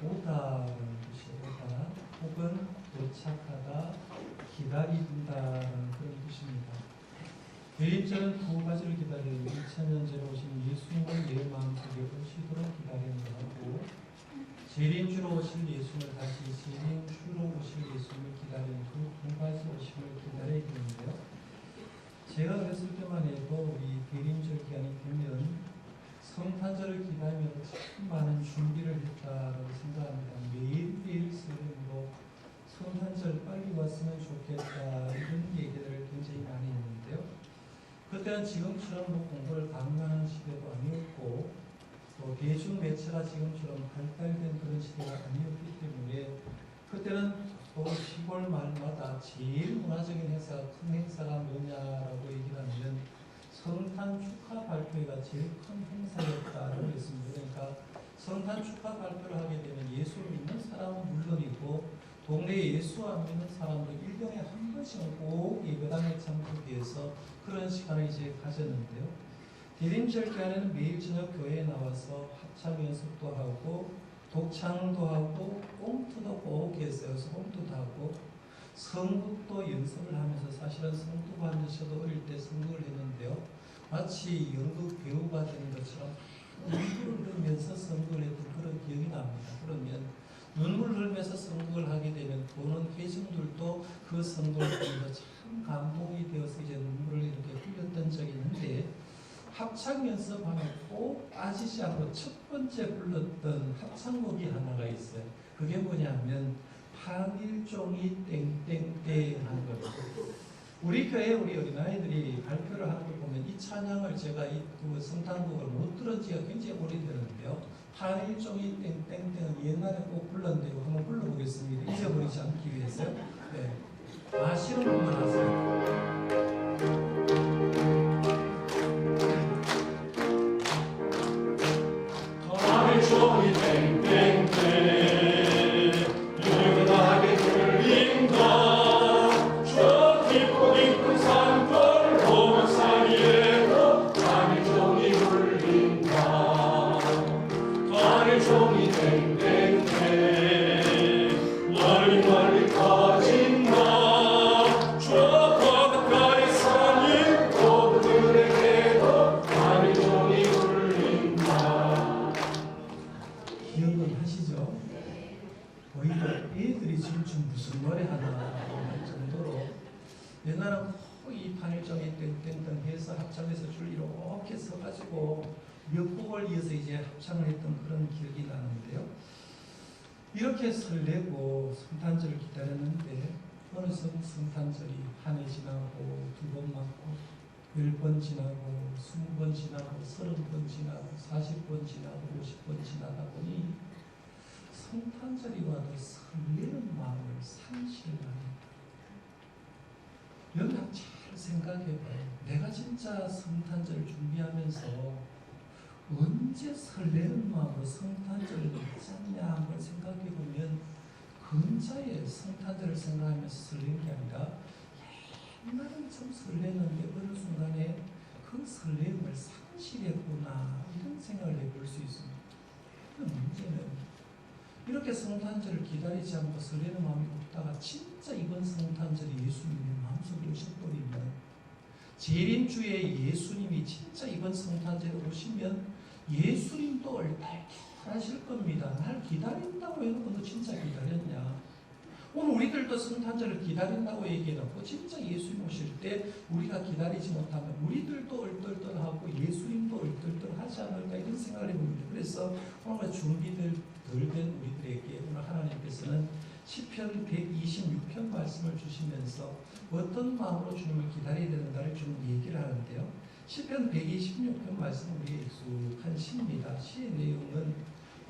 오다라는 뜻이에요. 오다 혹은 도착하다, 기다린다라는 그런 뜻입니다. 대인절은 두 가지를 기다려요. 2000년 전에 오신 예수님을 내 마음속에 오시도록 기다리는 것하고 재림주로 오실 예수님을 다시 재림주로 오실 예수님을 기다리는 그 두 가지 오심을 기다려야 되는데요. 제가 그랬을 때만 해도 이 대림절 기간이 되면 성탄절을 기다리면서 참 많은 준비를 했다고 생각합니다. 매일매일 설렘으로 성탄절 빨리 왔으면 좋겠다 이런 얘기들을 굉장히 많이 했는데요. 그때는 지금처럼 공부를 강요하는 시대도 아니었고 또 대중 매체가 지금처럼 발달된 그런 시대가 아니었기 때문에 그때는 또 시골 마을마다 제일 문화적인 행사가 큰 행사가 뭐냐라고 얘기를 하면 성탄 축하 발표회가 제일 큰 행사였다고 했습니다. 그러니까 성탄 축하 발표를 하게 되면 예수를 믿는 사람은 물론이고 동네에 예수 안 믿는 사람도 1년에 한 번씩은 꼭 예배당에 참석해서 그런 시간을 이제 가졌는데요. 대림절 기간에는 매일 저녁 교회에 나와서 합창 연습도 하고 독창도 하고 꽁투도 꼭 했어요. 그래서 꽁투도 하고 성극도 연습을 하면서 사실은 성두반 저도 어릴 때 성극을 했는데요. 마치 연극 배우가 되는 것처럼 눈물을 흘리면서 성극을 했던 그런 기억이 납니다. 그러면 눈물 흘리면서 성극을 하게 되면 보는 회중들도 그 성극을 보면서 참 감동이 되어서 이제 눈물을 이렇게 흘렸던 적이 있는데 합창 연습하면 꼭 빠지지 않고 첫 번째 불렀던 합창곡이 하나가 있어요. 그게 뭐냐면 한일종이 땡땡땡 하는 거예요. 우리 교회 우리 어린아이들이 발표를 하는 걸 보면 이 찬양을 제가 그 성탄곡을 못 들은 지가 굉장히 오래되는데요. 한일종이 땡땡땡은 옛날에 꼭 불렀는데 한번 불러보겠습니다. 잊어버리지 않기 위해서요. 네. 아시는 분만 하세요. 종이 땡땡땡 유연하게 들린다. 저 깊고 깊은 산골 보면 사이에도 하늘종이 울린다. 하늘종이 땡땡땡 멀리 멀리 퍼진다. 저 바닷가의 산이 모두들에게도 하늘종이 울린다. 기억은 하시죠? 거의가 애들이 지금 무슨 노래 하나 할 정도로 옛날은 이 판일점이 땡땡땡 해서 합창해서 줄 이렇게 서가지고 몇 곡을 이어서 이제 합창을 했던 그런 기억이 나는데요. 이렇게 설레고 성탄절을 기다렸는데 어느 성탄절이 한 해 지나고 2번 맞고 10번 지나고 20번 지나고 30번 지나고 40번 지나고 50번 지나다 보니 성탄절이 와도 설레는 마음을 상실을 합니다. 여러분 잘 생각해봐요. 내가 진짜 성탄절을 준비하면서 언제 설레는 마음으로 성탄절을 맞았냐 한번 생각해보면 근자에 성탄절을 생각하면서 설레는 게 아니라 옛날엔 좀 설레는데 어느 순간에 그 설렘을 상실했구나 이런 생각을 해볼 수 있습니다. 문제는 이렇게 성탄절을 기다리지 않고 설레는 마음이 없다가 진짜 이번 성탄절이 예수님의 마음속에 오셔버리면 재림주에 예수님이 진짜 이번 성탄절에 오시면 예수님도 얼떨떨하실 겁니다. 날 기다린다고 해놓고 너 진짜 기다렸냐? 오늘 우리들도 성탄절을 기다린다고 얘기해놓고 진짜 예수님 오실 때 우리가 기다리지 못하면 우리들도 얼떨떨하고 예수님도 얼떨떨하지 않을까 이런 생각을 해봅니다. 그래서 오늘 준비들 덜 된 우리들에게 오늘 하나님께서는 시편 126편 말씀을 주시면서 어떤 마음으로 주님을 기다려야 되는가를 좀 얘기를 하는데요. 시편 126편 말씀은 우리에게 익숙한 시입니다. 시의 내용은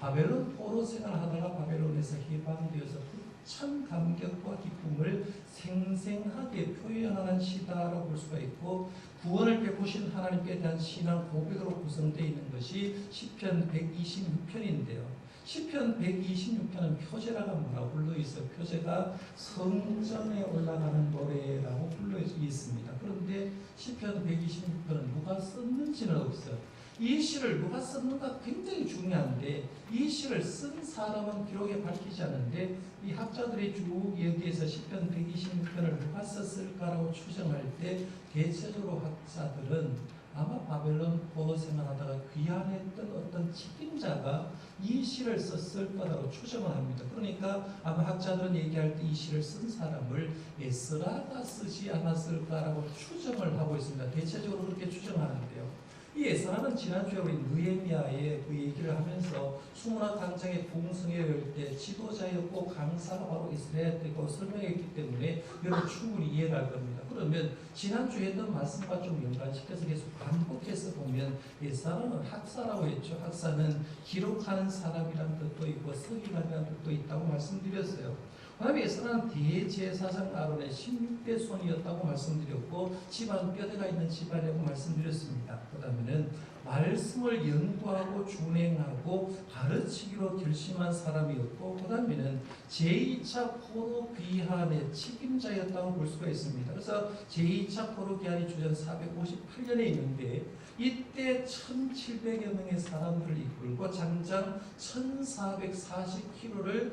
바벨론 포로 생활하다가 바벨론에서 해방되어서 참 감격과 기쁨을 생생하게 표현하는 시다라고 볼 수가 있고 구원을 베푸신 하나님께 대한 신앙 고백으로 구성되어 있는 것이 시편 126편인데요. 시편 126편은 표제라가 뭐라고 불러 있어요. 표제가 성전에 올라가는 노래라고 불러 있습니다. 그런데 시편 126편은 누가 썼는지는 없어요. 이 시를 누가 썼는가 굉장히 중요한데 이 시를 쓴 사람은 기록에 밝히지 않는데 이 학자들이 쭉 여기에서 시편 126편을 누가 썼을까라고 추정할 때 대체적으로 학자들은 아마 바벨론 포로 생활하다가 귀환했던 어떤 책임자가 이 시를 썼을 거라고 추정을 합니다. 그러니까 아마 학자들은 얘기할 때 이 시를 쓴 사람을 에스라가 쓰지 않았을까라고 추정을 하고 있습니다. 대체적으로 그렇게 추정하는데요. 이 에스라는 지난주에 우리 느헤미야의 그 얘기를 하면서 수문학 강장의 부흥성에 열 때 지도자였고 강사가 바로 이스라엘이고 설명했기 때문에 여러분 충분히 이해할 겁니다. 그러면 지난주에 했던 말씀과 좀 연관시켜서 계속 반복해서 보면 에스라는 학사라고 했죠. 학사는 기록하는 사람이라는 뜻도 있고 서기관이라는 뜻도 있다고 말씀드렸어요. 그 다음에 에스라는 대제사장 아론의 16대 손이었다고 말씀드렸고 집안 뼈대가 있는 집안이라고 말씀드렸습니다. 그 다음에는 말씀을 연구하고 준행하고 가르치기로 결심한 사람이었고 그 다음에는 제2차 포로 귀환의 책임자였다고 볼 수가 있습니다. 그래서 제2차 포로 귀환이 주전 458년에 있는데 이때 1700여 명의 사람들을 이끌고 장장 1440km를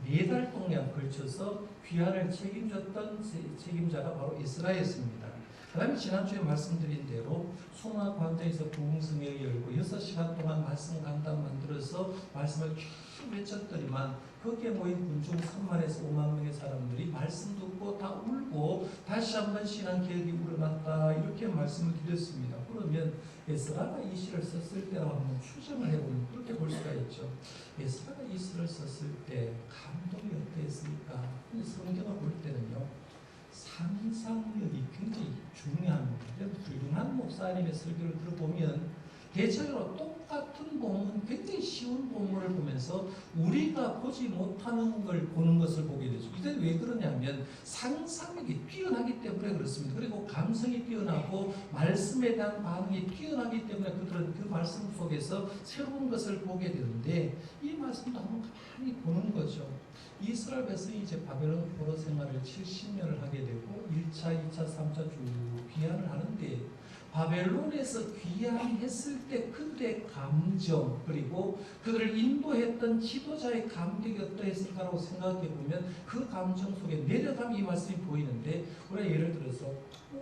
4달 동안 걸쳐서 귀환을 책임졌던 책임자가 바로 에스라였습니다. 그 다음에 지난주에 말씀드린 대로 수문학 광장에서 부흥성회 열고 6시간 동안 말씀 강단 만들어서 말씀을 쭉 외쳤더니만 거기에 모인 군중 3만에서 5만 명의 사람들이 말씀 듣고 다 울고 다시 한번 신앙개혁이 우러났다 이렇게 말씀을 드렸습니다. 그러면 에스라가 이 시를 썼을 때라고 한번 추정을 해보면 그렇게 볼 수가 있죠. 에스라가 이 시를 썼을 때 감동이 어땠을까? 성경을 볼 때는요. 상상력이 굉장히 중요합니다. 훌륭한 목사님의 설교를 들어보면 대체적으로 똑같은 본문, 굉장히 쉬운 본문을 보면서 우리가 보지 못하는 걸 보는 것을 보게 되죠. 이게 왜 그러냐면 상상력이 뛰어나기 때문에 그렇습니다. 그리고 감성이 뛰어나고 말씀에 대한 반응이 뛰어나기 때문에 그들은 그 말씀 속에서 새로운 것을 보게 되는데 이 말씀도 한번 가만히 보는 거죠. 이스라엘 백성이 이제 바벨론 포로 생활을 70년을 하게 되고 1차, 2차, 3차 쭉 귀환을 하는데 바벨론에서 귀환했을 때 그들의 감정 그리고 그들을 인도했던 지도자의 감격이 어떠했을까라고 생각해 보면 그 감정 속에 내려감이 이 말씀이 보이는데 우리가 예를 들어서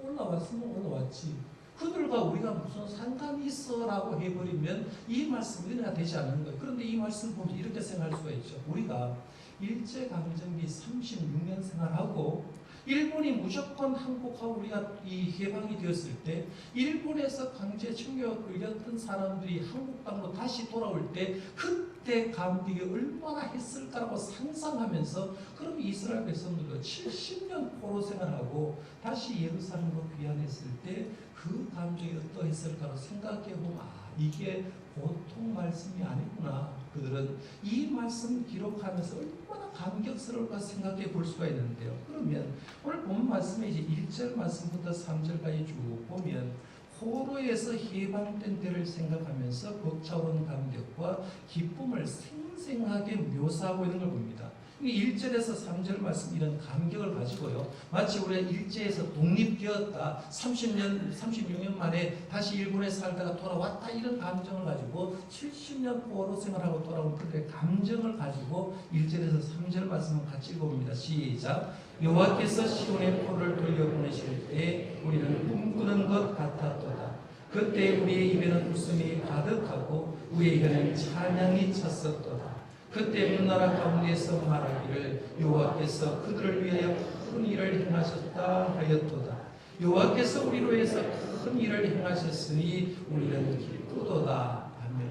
올라왔으면 올라왔지 그들과 우리가 무슨 상관이 있어 라고 해버리면 이 말씀이 은혜가 되지 않는 거예요. 그런데 이 말씀을 보면 이렇게 생각할 수가 있죠. 우리가 일제강점기 36년 생활하고 일본이 무조건 항복하고 우리가 이 해방이 되었을 때 일본에서 강제 총격을 끌렸던 사람들이 한국 땅으로 다시 돌아올 때 그때 감격이 얼마나 했을까라고 상상하면서 그럼 이스라엘 백성들도 70년 포로 생활하고 다시 예루살렘으로 귀환했을 때 그 감정이 어떠했을까로 생각해보면 이게 보통 말씀이 아니구나. 그들은 이 말씀 기록하면서 얼마나 감격스러울까 생각해 볼 수가 있는데요. 그러면 오늘 본 말씀에 이제 1절 말씀부터 3절까지 쭉 보면 포로에서 해방된 때를 생각하면서 벅차오른 감격과 기쁨을 생생하게 묘사하고 있는 걸 봅니다. 1절에서 3절 말씀 이런 감격을 가지고요. 마치 우리가 일제에서 독립되었다. 36년 만에 다시 일본에 살다가 돌아왔다. 이런 감정을 가지고 70년 포로 생활하고 돌아온 그들의 감정을 가지고 1절에서 3절 말씀을 같이 읽어봅니다. 시작. 여호와께서 시온의 포를 돌려보내실 때 우리는 꿈꾸는 것 같았도다. 그때 우리의 입에는 웃음이 가득하고 우리의 혀는 찬양이 찼었도다. 그때 문나라 가운데서 말하기를 여호와께서 그들을 위하여 큰 일을 행하셨다 하였도다. 여호와께서 우리로 해서 큰 일을 행하셨으니 우리는 기쁘도다. 아멘.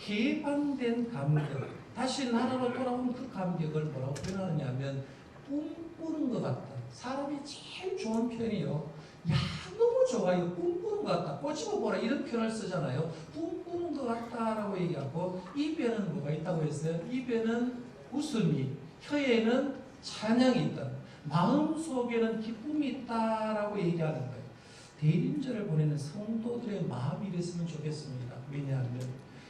해방된 감격, 다시 나라로 돌아온 그 감격을 뭐라고 표현하느냐 하면 꿈꾸는 것 같다. 사람이 제일 좋은 표현이요. 야, 너무 좋아요. 꿈꾸는 것 같다. 꼬집어 보라. 이런 표현을 쓰잖아요. 꿈꾸는 것 같다라고 얘기하고 입에는 뭐가 있다고 했어요? 입에는 웃음이, 혀에는 찬양이 있다. 마음 속에는 기쁨이 있다라고 얘기하는 거예요. 대림절을 보내는 성도들의 마음이 이랬으면 좋겠습니다. 왜냐하면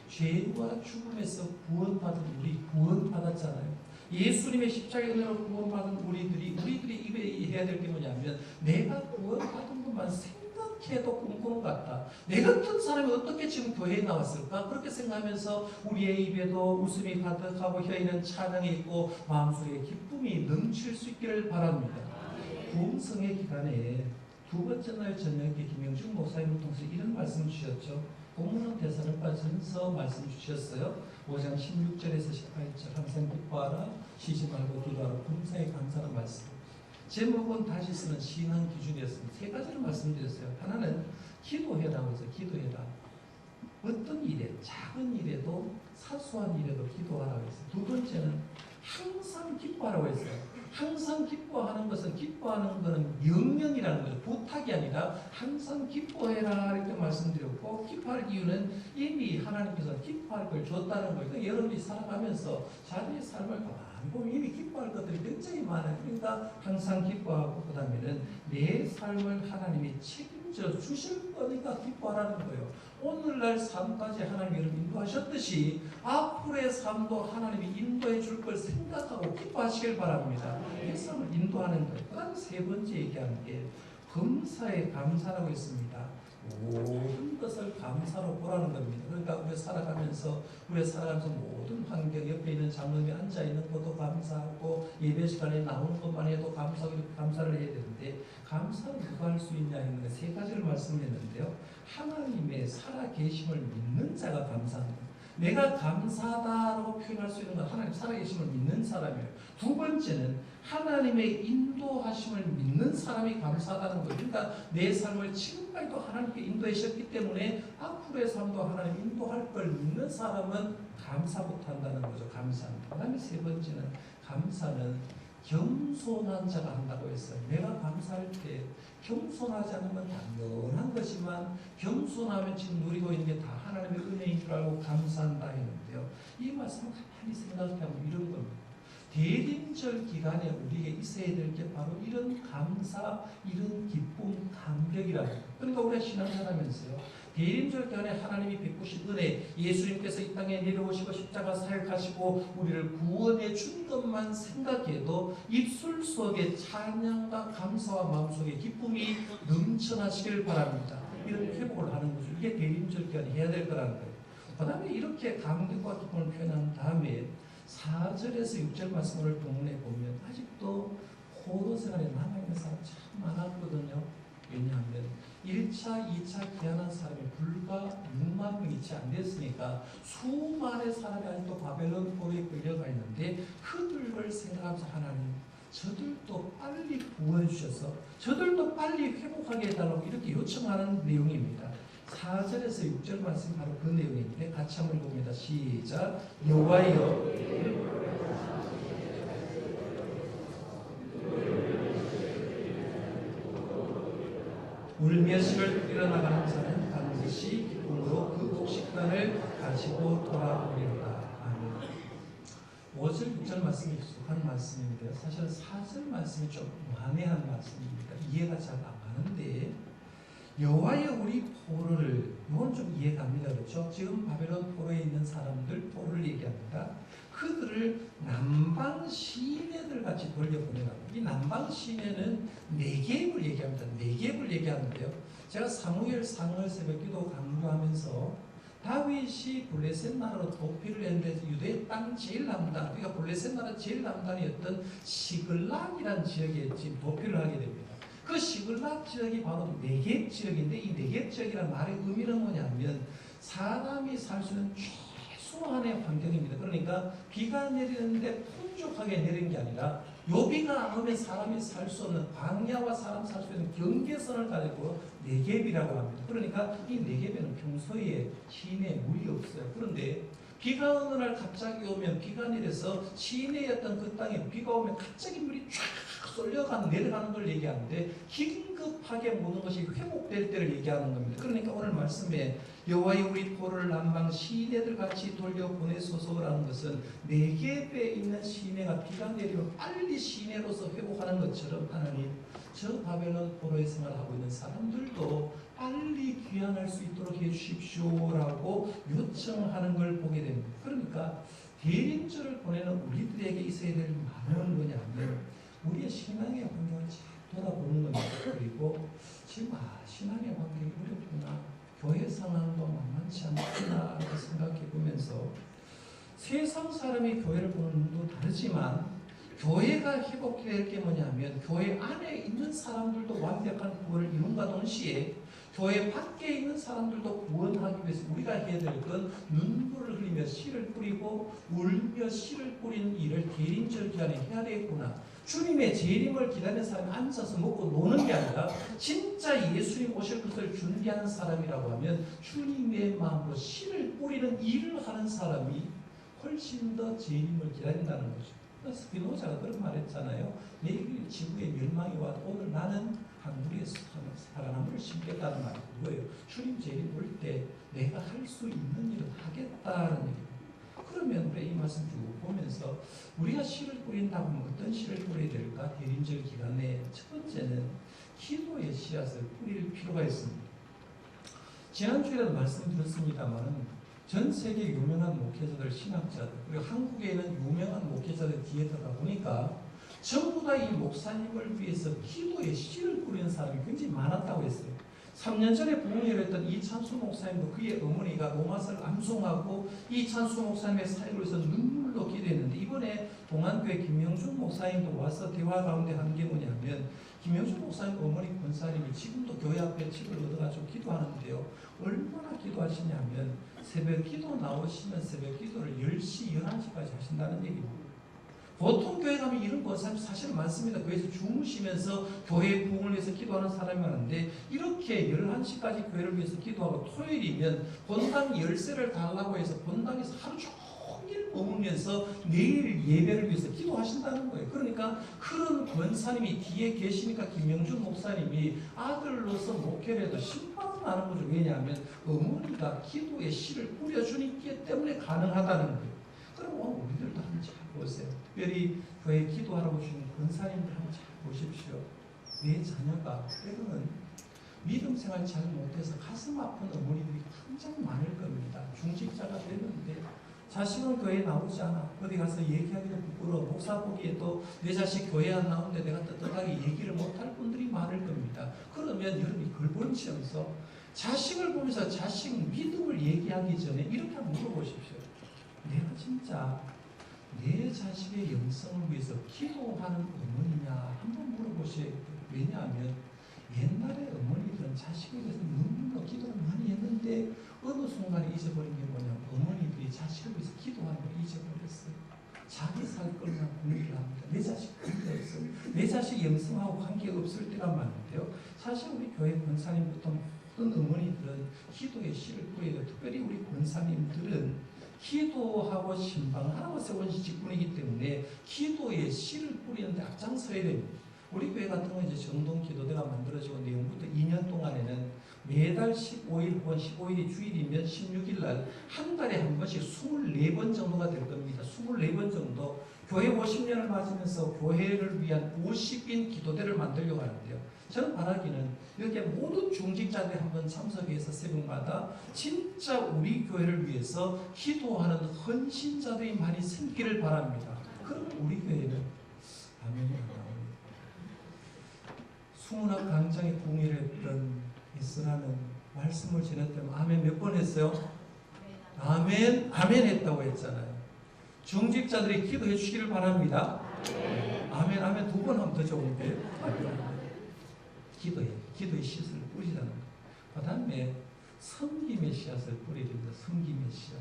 죄와 죽음에서 구원받은 우리 구원받았잖아요. 예수님의 십자가의 은혜로 구원받은 우리들이 입에 해야 될 게 뭐냐면 내가 구원받은 것만 생각을 어떻게 해도 꿈꾸는 것 같다. 내 같은 사람이 어떻게 지금 교회에 나왔을까? 그렇게 생각하면서 우리의 입에도 웃음이 가득하고 혀에는 찬양이 있고 마음속에 기쁨이 넘칠 수 있기를 바랍니다. 부흥성회 기간에 두 번째 날 저녁에 김영중 목사님을 통해서 이런 말씀 주셨죠. 본문은 데살로니가전서 말씀 주셨어요. 5장 16절에서 18절 항상 기뻐하라 쉬지 말고 기도하라 범사에 감사하는 말씀. 제목은 다시 쓰는 신앙 기준이었습니다. 세 가지를 말씀드렸어요. 하나는 기도해라고 해서 기도해라. 어떤 일에 작은 일에도 사소한 일에도 기도하라고 했어요. 두 번째는 항상 기뻐하라고 했어요. 항상 기뻐하는 것은 기뻐하는 것은 명령이라는 거죠. 부탁이 아니라 항상 기뻐해라 이렇게 말씀드렸고 기뻐할 이유는 이미 하나님께서 기뻐할 걸 줬다는 거예요. 그러니까 여러분이 살아가면서 자기의 삶을 가만히 보면 이미 기뻐할 것들이 굉장히 많아요. 그러니까 항상 기뻐하고 그 다음에는 내 삶을 하나님이 책임져 주실 거니까 기뻐하라는 거예요. 오늘날 삶까지 하나님이 여러분 인도하셨듯이 앞으로의 삶도 하나님이 인도해 줄 걸 생각하고 기뻐하시길 바랍니다. 이 삶을 인도하는 거예요. 그 다음에 세 번째 얘기하는 게 범사에 감사라고 했습니다. 모든 것을 감사로 보라는 겁니다. 그러니까 우리가 살아가면서 모든 환경 옆에 있는 장로님이 앉아 있는 것도 감사하고 예배 시간에 나오는 것만 해도 감사하고 감사를 해야 되는데 감사는 누가 할 수 있냐 했는데 세 가지를 말씀드렸는데요. 하나님의 살아계심을 믿는 자가 감사합니다. 내가 감사하다라고 표현할 수 있는 건 하나님 살아계심을 믿는 사람이에요. 두 번째는 하나님의 인도하심을 믿는 사람이 감사하다는 거예요. 그러니까 내 삶을 지금까지도 하나님께 인도하셨기 때문에 앞으로의 삶도 하나님 인도할 걸 믿는 사람은 감사 못한다는 거죠. 감사합니다. 그 다음에 세 번째는 감사는 겸손한 자가 한다고 했어요. 내가 감사할 때 겸손하지 않으면 당연한 것이지만 겸손하면 지금 누리고 있는 게 다 하나님의 은혜인 줄 알고 감사한다 했는데요. 이 말씀을 가만히 생각하면 이런 겁니다. 대림절 기간에 우리에게 있어야 될 게 바로 이런 감사, 이런 기쁨, 감격이라고. 그러니까 우리가 신앙생활하면서요. 대림절 기간에 하나님이 베푸신 은혜, 예수님께서 이 땅에 내려오시고 십자가 사역하시고 우리를 구원해 준 것만 생각해도 입술 속에 찬양과 감사와 마음속에 기쁨이 넘쳐나시길 바랍니다. 이런 회복을 하는 거죠. 이게 대림절 기간에 해야 될 거라는 거예요. 그 다음에 이렇게 감격과 기쁨을 표현한 다음에 4절에서 6절 말씀을 동문에 보면 아직도 포로 생활에 남아있는 사람 참 많았거든요. 왜냐하면 1차, 2차 귀환한 사람이 불과 6만 명이 채 안 됐으니까 수많은 사람이 아직도 바벨론 포로에 끌려가 있는데 그들을 생각하면서 하나님 저들도 빨리 구원해 주셔서 저들도 빨리 회복하게 해달라고 이렇게 요청하는 내용입니다. 4절에서 6절 말씀 바로 그 내용인데 같이 한번 읽어봅니다. 시작. 여호와여 울며 씨를 일어나가는 자는 반드시 기쁨으로 그 곡식단을 가지고 돌아오리로다. 아멘. 5절 6절 말씀이 익숙한 말씀인데요. 사실 4절 말씀이 좀 완해한 말씀입니다. 이해가 잘 안 가는데 여호와의 우리 포로를 이건 좀 이해갑니다. 그렇죠? 지금 바벨론 포로에 있는 사람들 포로를 얘기합니다. 그들을 남방 시내들 같이 돌려보내라고. 이 남방 시내는 네겝을 얘기합니다. 네겝을 얘기하는데요. 제가 사무엘 상을 새벽기도 강조하면서 다윗이 블레셋 나라로 도피를 했는데 유대 땅 제일 남단, 그러니까 블레셋 나라 제일 남단이었던 시글락이라는 지역에 지금 도피를 하게 됩니다. 그 시글락 지역이 바로 네겝 지역인데 이 네겝 지역이라는 말의 의미는 뭐냐면 사람이 살 수 있는 최소한의 환경입니다. 그러니까 비가 내리는데 풍족하게 내리는 게 아니라 요 비가 안 오면 사람이 살 수 없는 광야와 사람 살 수 있는 경계선을 가지고 네겝이라고 합니다. 그러니까 이 네겝에는 평소에 시내에 물이 없어요. 그런데 비가 어느 날 갑자기 오면 비가 내려서 시내였던 그 땅에 비가 오면 갑자기 물이 쫙 쏠려가는 내려가는 걸 얘기하는데 긴급하게 모든 것이 회복될 때를 얘기하는 겁니다. 그러니까 오늘 말씀에 여호와의 우리 포로를 남방 시내들 같이 돌려보내소서라는 것은 네겝에 있는 시내가 비가 내리면 빨리 시내로서 회복하는 것처럼 하나님 저 바벨론 포로의 생활을 하고 있는 사람들도 빨리 귀환할 수 있도록 해주십시오라고 요청하는 걸 보게 됩니다. 그러니까 대림절을 보내는 우리들에게 있어야 될 마음은 뭐냐면 우리의 신앙의 환경을 잘 돌아보는 겁니다. 그리고 지금 신앙의 환경이 어렵구나, 교회 상황도 만만치 않구나 생각해 보면서 세상 사람이 교회를 보는 눈도 다르지만 교회가 회복될 게 뭐냐면 교회 안에 있는 사람들도 완벽한 구원을 이룬과 동시에 교회 밖에 있는 사람들도 구원하기 위해서 우리가 해야 될 건 눈물을 흘리며 씨를 뿌리고 울며 씨를 뿌리는 일을 대림절 기간에 해야 되겠구나. 주님의 재림을 기다리는 사람이 앉아서 먹고 노는 게 아니라 진짜 예수님 오실 것을 준비하는 사람이라고 하면 주님의 마음으로 씨를 뿌리는 일을 하는 사람이 훨씬 더 재림을 기다린다는 거죠. 스피노자가 그런 말 했잖아요. 내일 지구에 멸망이 와도 오늘 나는 한 무리의 사과나무를 심겠다는 말이 그거예요. 주님 재림 올 때 내가 할 수 있는 일을 하겠다는 얘기예요. 그러면 우리 이 말씀 쭉 보면서 우리가 씨를 뿌린다고 하면 어떤 씨를 뿌려야 될까? 대림절 기간에 첫 번째는 기도의 씨앗을 뿌릴 필요가 있습니다. 지난주에도 말씀드렸습니다만 전 세계 유명한 목회자들, 신학자들, 그리고 한국에 있는 유명한 목회자들 뒤에 들어가 보니까 전부 다 이 목사님을 위해서 기도의 씨를 뿌리는 사람이 굉장히 많았다고 했어요. 3년 전에 부흥회를 했던 이찬수 목사님도 그의 어머니가 로마서를 암송하고 이찬수 목사님의 사역을 위해서 눈물로 기도했는데, 이번에 동안교회 김영준 목사님도 와서 대화 가운데 한 게 뭐냐면, 김영준 목사님 어머니 권사님이 지금도 교회 앞에 집을 얻어가지고 기도하는데요, 얼마나 기도하시냐면 새벽 기도 나오시면 새벽 기도를 10시, 11시까지 하신다는 얘기입니다. 보통 교회 가면 이런 권사님 사실 많습니다. 교회에서 주무시면서 교회 부흥을 위해서 기도하는 사람이 많은데, 이렇게 11시까지 교회를 위해서 기도하고 토요일이면 본당 열쇠를 달라고 해서 본당에서 하루 종일 머물면서 내일 예배를 위해서 기도하신다는 거예요. 그러니까 그런 권사님이 뒤에 계시니까 김영준 목사님이 아들로서 목회를 해도 신방은 나는 거죠. 왜냐하면 어머니가 기도의 씨를 뿌려주기 때문에 가능하다는 거예요. 그럼 우리들도 한번 잘 보세요. 특별히 교회 기도하라고 주신 권사님들 한번 잘 보십시오. 내 자녀가 때로는 믿음 생활 잘 못해서 가슴 아픈 어머니들이 굉장히 많을 겁니다. 중직자가 됐는데 자식은 교회에 나오지 않아. 어디 가서 얘기하기도 부끄러워. 목사 보기에 또 내 자식 교회 안 나오는데 내가 떳떳하게 얘기를 못할 분들이 많을 겁니다. 그러면 여러분이 걸번치면서 자식을 보면서 자식 믿음을 얘기하기 전에 이렇게 한번 물어보십시오. 내가 진짜 내 자식의 영성을 위해서 기도하는 어머니냐 한번 물어보셔야 돼요. 왜냐하면 옛날에 어머니들은 자식에 대해서 눈물로 기도를 많이 했는데 어느 순간에 잊어버린 게 뭐냐면 어머니들이 자식을 위해서 기도하는 걸 잊어버렸어요. 자기 살 것만 궁리를 합니다. 내 자식 관계없어. 내 자식 영성하고 관계없을 때가 많은데요. 사실 우리 교회 권사님부터 모든 어머니들은 기도의 씨를 뿌려야 돼요. 특별히 우리 권사님들은 기도하고 신방하고 세운 직분이기 때문에 기도의 씨를 뿌리는데 앞장서야 됩니다. 우리 교회 같은 경우는 이제 정동 기도대가 만들어지고 내용부터 2년 동안에는 매달 15일 혹은 15일이 주일이면 16일 날 한 달에 한 번씩 24번 정도가 될 겁니다. 24번 정도 교회 50년을 맞으면서 교회를 위한 50인 기도대를 만들려고 하는데요. 저는 바라기는 여기에 모든 중직자들이 한번 참석해서 새벽마다 진짜 우리 교회를 위해서 기도하는 헌신자들이 많이 생기를 바랍니다. 그럼 우리 교회는 아멘이 나옵니다. 수문학 강장에 공의를 했던 이스라는 말씀을 전했다면 아멘 몇 번 했어요? 아멘, 아멘 했다고 했잖아요. 중직자들이 기도해 주시기를 바랍니다. 아멘, 아멘 두 번 하면 더 좋은데. 기도의 씨앗을 뿌리자는 거. 그 다음에 섬김의 씨앗을 뿌려야 됩니다. 섬김의 씨앗.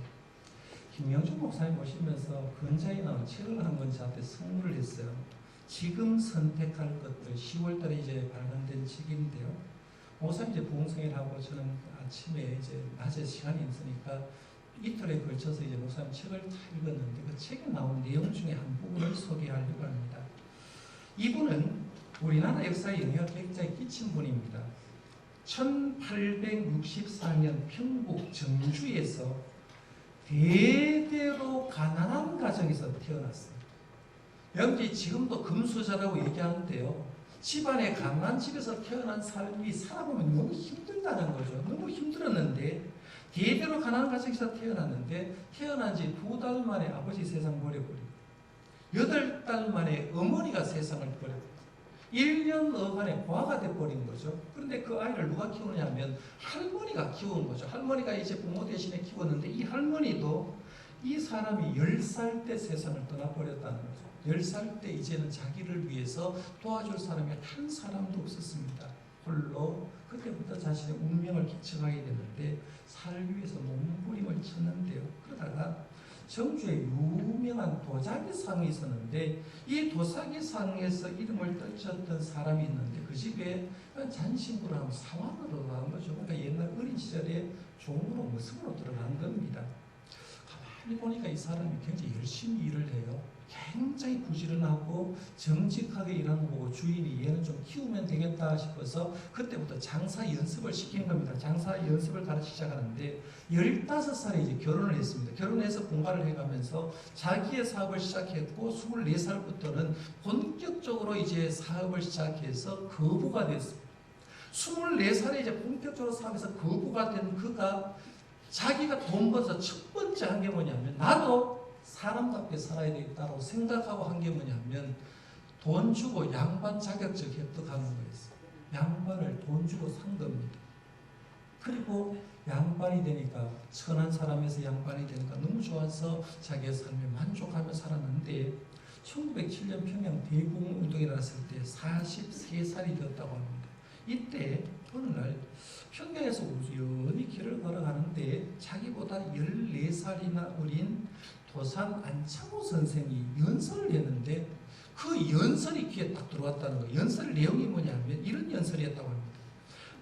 김영준 목사님 오시면서 근자에 나온 책을 한 권 저한테 선물을 했어요. 지금 선택할 것들 10월 달에 이제 발간된 책인데요. 목사님 이제 부흥성회를 하고 저는 아침에 이제 낮에 시간이 있으니까 이틀에 걸쳐서 이제 목사님 책을 다 읽었는데 그 책에 나온 내용 중에 한 부분을 소개하려고 합니다. 이분은 우리나라 역사에 영향을 굉장히 끼친 분입니다. 1864년 평북 정주에서 대대로 가난한 가정에서 태어났어요. 여러분들이 지금도 금수저라고 얘기하는데요. 집안에 가난한 집에서 태어난 사람이 살아보면 너무 힘들다는 거죠. 너무 힘들었는데 대대로 가난한 가정에서 태어났는데 태어난 지 2달 만에 아버지 세상 버려버리고 8달 만에 어머니가 세상을 버렸고 1년 어간에 고아가 돼버린 거죠. 그런데 그 아이를 누가 키우느냐 하면 할머니가 키운 거죠. 할머니가 이제 부모 대신에 키웠는데 이 할머니도 이 사람이 10살 때 세상을 떠나버렸다는 거죠. 10살 때 이제는 자기를 위해서 도와줄 사람이 한 사람도 없었습니다. 홀로 그때부터 자신의 운명을 개척하게 됐는데 살기 위해서 몸부림을 쳤는데요. 그러다가 정주에 유명한 도자기상이 있었는데 이 도자기상에서 이름을 떨쳤던 사람이 있는데 그 집에 잔신부를 하면 사원으로 들어간 거죠. 그러니까 옛날 어린 시절에 종으로 무승으로 들어간 겁니다. 가만히 보니까 이 사람이 굉장히 열심히 일을 해요. 굉장히 부지런하고 정직하게 일하는 거 보고 주인이 얘는 좀 키우면 되겠다 싶어서 그때부터 장사 연습을 시킨 겁니다. 장사 연습을 가르치기 시작하는데 15살에 이제 결혼을 했습니다. 결혼해서 공부를 해가면서 자기의 사업을 시작했고 24살부터는 본격적으로 이제 사업을 시작해서 거부가 됐습니다. 24살에 이제 본격적으로 사업에서 거부가 된 그가 자기가 돈 벌어서 첫 번째 한 게 뭐냐면 나도 사람답게 살아야 되겠다고 생각하고 한 게 뭐냐면 돈 주고 양반 자격증 획득하는 거였어요. 양반을 돈 주고 산 겁니다. 그리고 양반이 되니까 선한 사람에서 양반이 되니까 너무 좋아서 자기의 삶에 만족하며 살았는데 1907년 평양 대공운동이 일어났을 때 43살이 되었다고 합니다. 이때 어느 날 평양에서 우연히 길을 걸어가는데 자기보다 14살이나 어린 도산 안창호 선생이 연설을 했는데 그 연설이 귀에 딱 들어왔다는 거예요. 연설 내용이 뭐냐면 이런 연설이었다고 합니다.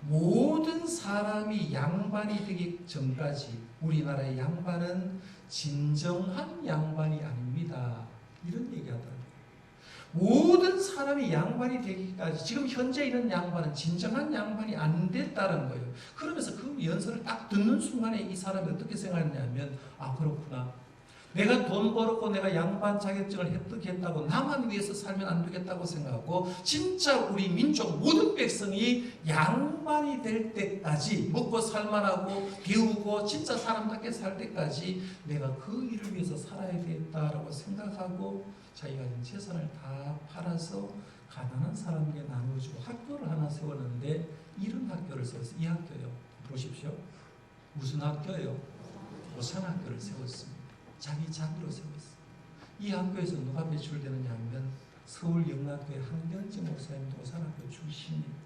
모든 사람이 양반이 되기 전까지 우리나라의 양반은 진정한 양반이 아닙니다. 이런 얘기하더라고요. 모든 사람이 양반이 되기까지 지금 현재 있는 양반은 진정한 양반이 안 됐다는 거예요. 그러면서 그 연설을 딱 듣는 순간에 이 사람이 어떻게 생각했냐면 아 그렇구나. 내가 돈 벌었고 내가 양반 자격증을 획득했다고 나만 위해서 살면 안 되겠다고 생각하고 진짜 우리 민족 모든 백성이 양반이 될 때까지 먹고 살만하고 배우고 진짜 사람답게 살 때까지 내가 그 일을 위해서 살아야 되겠다라고 생각하고 자기가 재산을 다 팔아서 가난한 사람에게 나눠주고 학교를 하나 세웠는데 이런 학교를 세웠어요. 이 학교요. 보십시오. 무슨 학교요? 도산학교를 세웠습니다. 자기 자비로 세웠어요. 이 학교에서 누가 배출되느냐 하면 서울영락교회 한경재 목사님 도산학교 출신입니다.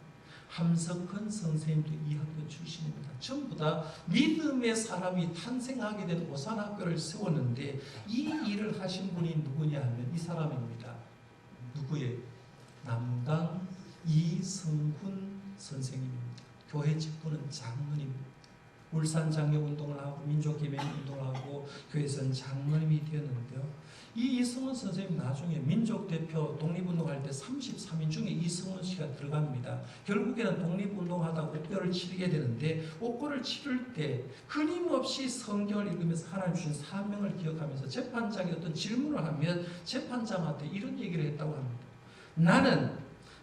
함석헌 선생님도 이 학교 출신입니다. 전부 다 믿음의 사람이 탄생하게 된 도산학교를 세웠는데 이 일을 하신 분이 누구냐 하면 이 사람입니다. 누구예요? 남당 이성훈 선생님입니다. 교회 직분은 장로입니다. 울산 장려운동을 하고 민족기맹운동을 하고 교회에서는 장로님이 되었는데요. 이 이승훈 선생님 나중에 민족대표 독립운동할 때 33인 중에 이승훈 씨가 들어갑니다. 결국에는 독립운동하다가 옥교를 치르게 되는데 옥교를 치를 때 끊임없이 성경을 읽으면서 하나님 주신 사명을 기억하면서 재판장이 어떤 질문을 하면 재판장한테 이런 얘기를 했다고 합니다. 나는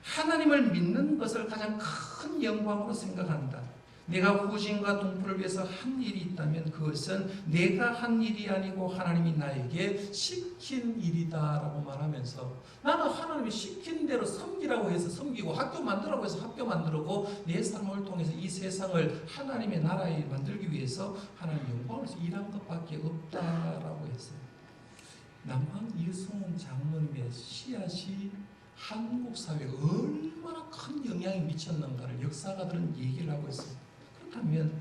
하나님을 믿는 것을 가장 큰 영광으로 생각한다. 내가 후진과 동포를 위해서 한 일이 있다면 그것은 내가 한 일이 아니고 하나님이 나에게 시킨 일이다라고 말하면서 나는 하나님이 시킨 대로 섬기라고 해서 섬기고 학교 만들라고 해서 학교 만들고 내 삶을 통해서 이 세상을 하나님의 나라에 만들기 위해서 하나님 영광을 위해서 일한 것밖에 없다라고 했어요. 남한 이승훈 장로님의 씨앗이 한국 사회에 얼마나 큰 영향이 미쳤는가를 역사가들은 얘기를 하고 있습니다. 그렇다면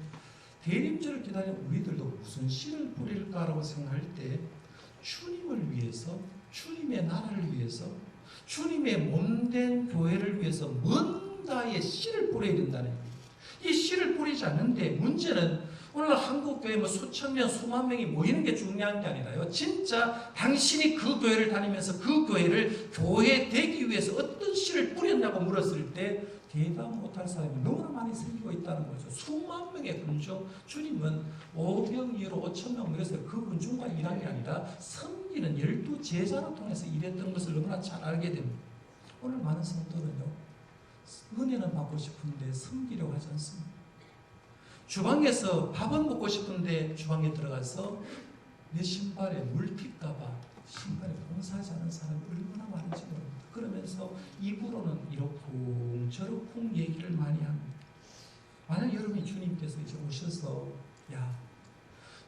대림절을 기다리는 우리들도 무슨 씨를 뿌릴까라고 생각할 때 주님을 위해서, 주님의 나라를 위해서, 주님의 몸된 교회를 위해서 뭔가의 씨를 뿌려야 된다는 거예요. 이 씨를 뿌리지 않는데 문제는 오늘 한국교회 뭐 수천 명, 수만 명이 모이는 게 중요한 게 아니라요. 진짜 당신이 그 교회를 다니면서 그 교회를 교회 되기 위해서 어떤 씨를 뿌렸냐고 물었을 때 대답 못할 사람이 너무나 많이 생기고 있다는 거죠. 수만 명의 군중, 주님은 5병 이후로 5천 명 모였어요. 그 군중과 일한 게 아니라 섬기는 12제자를 통해서 일했던 것을 너무나 잘 알게 됩니다. 오늘 많은 성도는요, 은혜는 받고 싶은데 섬기려고 하지 않습니다. 주방에서 밥은 먹고 싶은데 주방에 들어가서 내 신발에 물 튈까봐 신발에 봉사하지 않은 사람이 얼마나 많은지 모릅니다. 그러면서 입으로는 이렇게 떡국 얘기를 많이 합니다. 만약 여러분이 주님께서 이제 오셔서 야,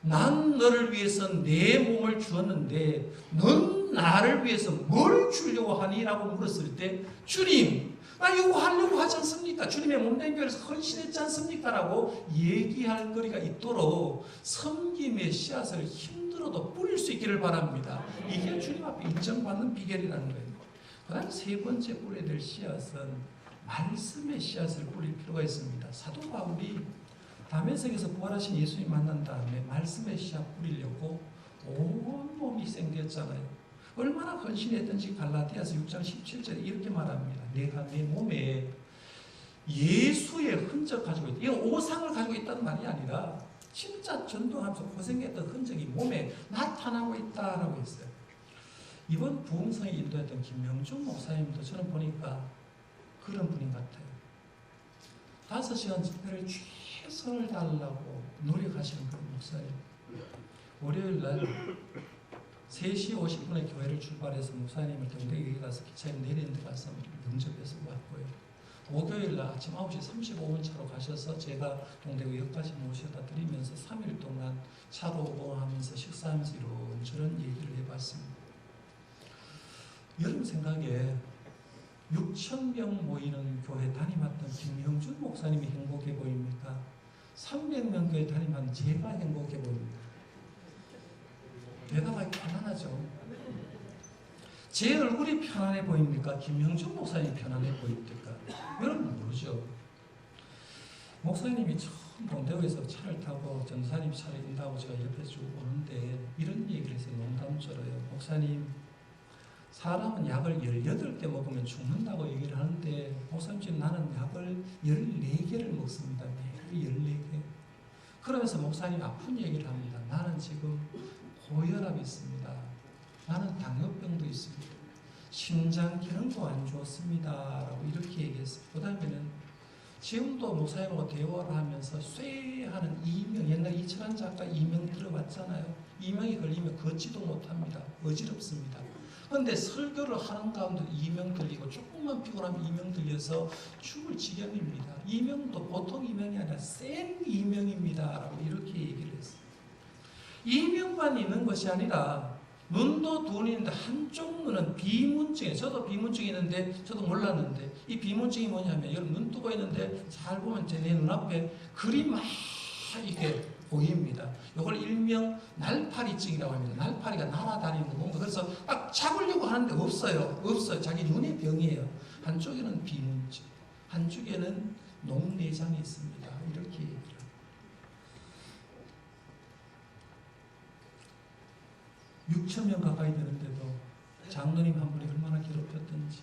난 너를 위해서 내 몸을 주었는데 넌 나를 위해서 뭘 주려고 하니? 라고 물었을 때 주님, 나 이거 하려고 하지 않습니까? 주님의 몸된 교회에서 헌신했지 않습니까? 라고 얘기할 거리가 있도록 섬김의 씨앗을 힘들어도 뿌릴 수 있기를 바랍니다. 이게 주님 앞에 인정받는 비결이라는 거예요. 그 다음 세 번째 뿌려야 될 씨앗은 말씀의 씨앗을 뿌릴 필요가 있습니다. 사도 바울이 다메섹에서 부활하신 예수님 만난 다음에 말씀의 씨앗 뿌리려고 온 몸이 생겼잖아요. 얼마나 헌신했든지 갈라디아서 6장 17절에 이렇게 말합니다. 내가 내 몸에 예수의 흔적 가지고 있다. 이건 오상을 가지고 있다는 말이 아니라 진짜 전도하면서 고생했던 흔적이 몸에 나타나고 있다라고 했어요. 이번 부흥성에 인도했던 김명준 목사님도 저는 보니까 그런 분인 것 같아요. 5시간 집회를 최선을 다하려고 노력하시는 그런 목사님. 월요일 날 3시 50분에 교회를 출발해서 목사님을 동대구에 가서 기차에 내리는 데 가서 영접해서 왔고요. 목요일 날 아침 9시 35분 차로 가셔서 제가 동대구역까지 모셔다 드리면서 3일 동안 차로 오고 하면서 식사하면서 이런저런 얘기를 해봤습니다. 여러분 생각에 6,000명 모이는 교회 담임했던 김형준 목사님이 행복해 보입니까? 300명 교회 담임한 제가 행복해 보입니다. 대답하기 편안하죠. 제 얼굴이 편안해 보입니까? 김형준 목사님이 편안해 보입니까? 여러분 모르죠. 목사님이 처음 동대구에서 차를 타고 전사님 차를 인다고 제가 옆에 쭉 오는데 이런 얘기를 해서 농담처럼요. 목사님, 사람은 약을 18개 먹으면 죽는다고 얘기를 하는데 목사님 지금 나는 약을 14개를 먹습니다. 매일 14개. 그러면서 목사님이 아픈 얘기를 합니다. 나는 지금 고혈압이 있습니다. 나는 당뇨병도 있습니다. 심장 기능도 안 좋습니다. 라고 이렇게 얘기했어요. 그 다음에는 지금도 목사님하고 대화를 하면서 쇠하는 이명, 옛날 이철환 작가 이명 들어봤잖아요. 이명이 걸리면 걷지도 못합니다. 어지럽습니다. 그런데 설교를 하는 가운데 이명 들리고 조금만 피곤하면 이명 들려서 죽을 지경입니다. 이명도 보통 이명이 아니라 센 이명입니다. 라고 이렇게 얘기를 했어요. 이명만 있는 것이 아니라 눈도 두 눈이 있는데 한쪽 눈은 비문증이에요. 저도 비문증이 있는데 저도 몰랐는데 이 비문증이 뭐냐면 여러분 눈 뜨고 있는데 잘 보면 제 눈앞에 글이 막 이렇게 보입니다. 이걸 일명 날파리증이라고 합니다. 날파리가 날아다니는 거 뭔가 그래서 딱 잡으려고 하는데 없어요. 자기 눈의 병이에요. 한쪽에는 비문증, 한쪽에는 녹내장이 있습니다. 이렇게 얘기를 합니다. 6,000명 가까이 되는데도 장로님 한 분이 얼마나 괴롭혔던지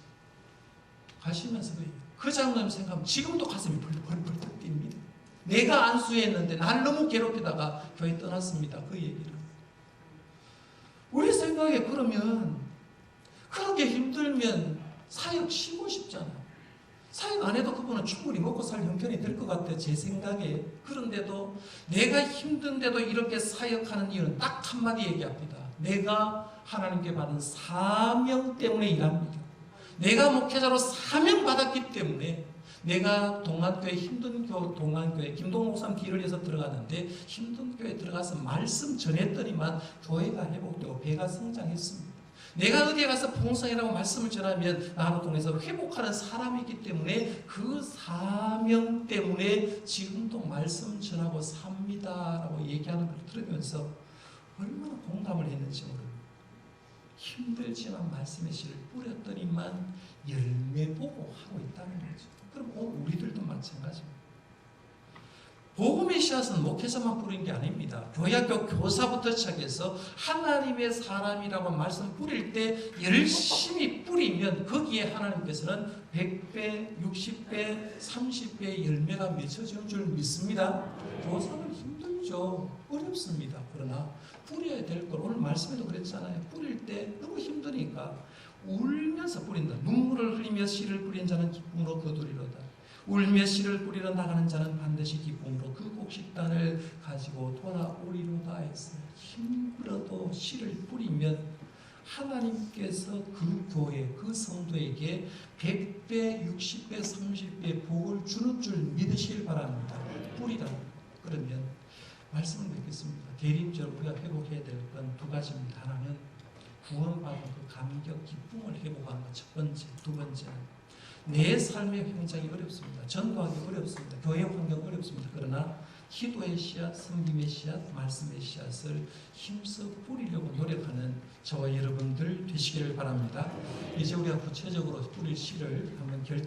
가시면서 그 장로님 생각하면 지금도 가슴이 벌벌벌 뜁니다. 내가 안수했는데 나를 너무 괴롭히다가 교회 떠났습니다. 그 얘기를. 우리 생각에 그러면 그렇게 힘들면 사역 쉬고 싶잖아요. 사역 안 해도 그분은 충분히 먹고 살 형편이 될 것 같아요. 제 생각에. 그런데도 내가 힘든데도 이렇게 사역하는 이유는 딱 한마디 얘기합니다. 내가 하나님께 받은 사명 때문에 일합니다. 내가 목회자로 사명 받았기 때문에 내가 동안교회 힘든 동안교회 김동욱 목사님 길을 위해서 들어갔는데 힘든 교회에 들어가서 말씀 전했더니만 교회가 회복되고 배가 성장했습니다. 내가 어디에 가서 봉성이라고 말씀을 전하면 나를 통해서 회복하는 사람이기 때문에 그 사명 때문에 지금도 말씀 전하고 삽니다 라고 얘기하는 걸 들으면서 얼마나 공감을 했는지 모릅니다. 힘들지만 말씀의 씨를 뿌렸더니만 열매 보고 하고 있다는 거죠. 그럼 우리들도 마찬가지입니다. 복음의 씨앗은 목회자만 뿌린 게 아닙니다. 교회학교 교사부터 시작해서 하나님의 사람이라고 말씀 뿌릴 때 열심히 뿌리면 거기에 하나님께서는 100배, 60배, 30배의 열매가 맺혀지는 줄 믿습니다. 교사는 힘들죠. 어렵습니다. 그러나 뿌려야 될 걸 오늘 말씀에도 그랬잖아요. 뿌릴 때 너무 힘드니까 울면서 뿌린다. 눈물을 흘리며 씨를 뿌린 자는 기쁨으로 거두리로다. 울며 씨를 뿌리러 나가는 자는 반드시 기쁨으로 그 곡식단을 가지고 돌아오리로다 했어요. 힘들어도 씨를 뿌리면 하나님께서 그 교회, 그 성도에게 100배, 60배, 30배 복을 주는 줄 믿으시길 바랍니다. 뿌리라. 그러면 말씀을 맺겠습니다. 대림적으로 우리가 회복해야 될 건 두 가지입니다. 하나는 구원받은 그 감격, 기쁨을 회복하는 것 첫 번째. 두 번째는 내 삶의 현장이 어렵습니다. 전도하기 어렵습니다. 교회 환경 어렵습니다. 그러나 기도의 씨앗, 섬김의 씨앗, 말씀의 씨앗을 힘써 뿌리려고 노력하는 저와 여러분들 되시기를 바랍니다. 이제 우리가 구체적으로 뿌릴 씨를 한번